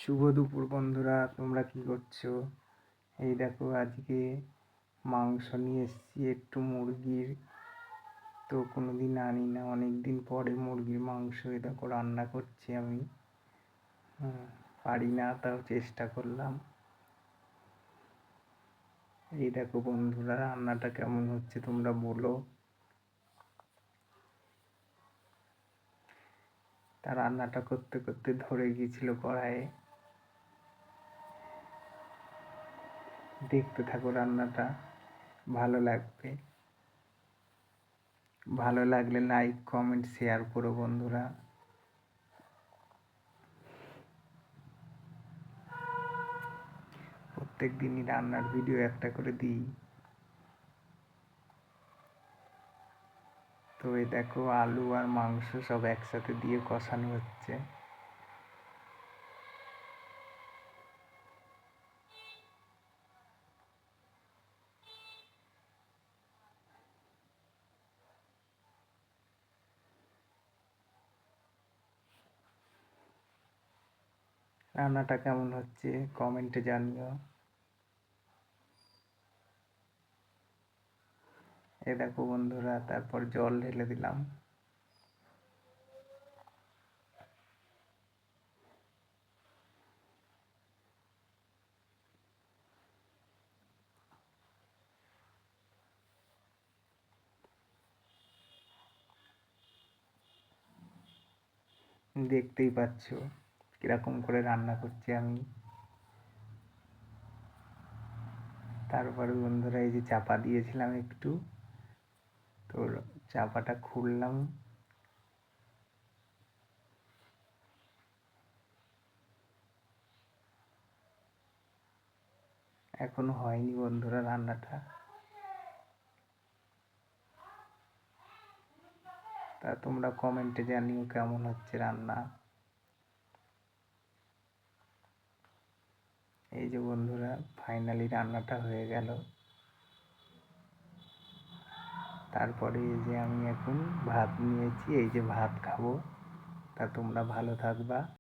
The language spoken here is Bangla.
শুভ দুপুর বন্ধুরা, তোমরা কি করছো? এই দেখো, আজকে মাংস নিয়ে এসেছি একটু মুরগির। তো কোনোদিন আনি না, অনেক দিন পরে মুরগির মাংস এই দেখো রান্না করছি আমি। পারি না, তাও চেষ্টা করলাম। এই দেখো বন্ধুরা, রান্নাটা কেমন হচ্ছে তোমরা বলো। তা রান্নাটা করতে করতে ধরে গিয়েছিল কড়াইয়ে। দেখতে থাকো, রান্নাটা ভালো লাগবে। ভালো লাগলে লাইক কমেন্ট শেয়ার করো বন্ধুরা। প্রত্যেক দিনই রান্নার ভিডিও একটা করে দিই। তো এই দেখো, আলু আর মাংস সব একসাথে দিয়ে কষানো হচ্ছে। রান্নাটা কেমন হচ্ছে কমেন্টে জানিও। এই দেখো বন্ধুরা, তারপর জল ঢেলে দিলাম। দেখতেই পাচ্ছ কিরকম করে রান্না করছি আমি। তারপরে বন্ধুরা, এই যে চাপা দিয়েছিলাম একটু, তো চাপাটা খুললাম। এখনো হয়নি বন্ধুরা রান্নাটা। তা তোমরা কমেন্টে জানিও কেমন হচ্ছে রান্না। এই যে বন্ধুরা, ফাইনালি রান্নাটা হয়ে গেল। তারপরে এই যে আমি এখন ভাত নিয়েছি, এই যে ভাত খাবো। তা তোমরা ভালো থাকবা।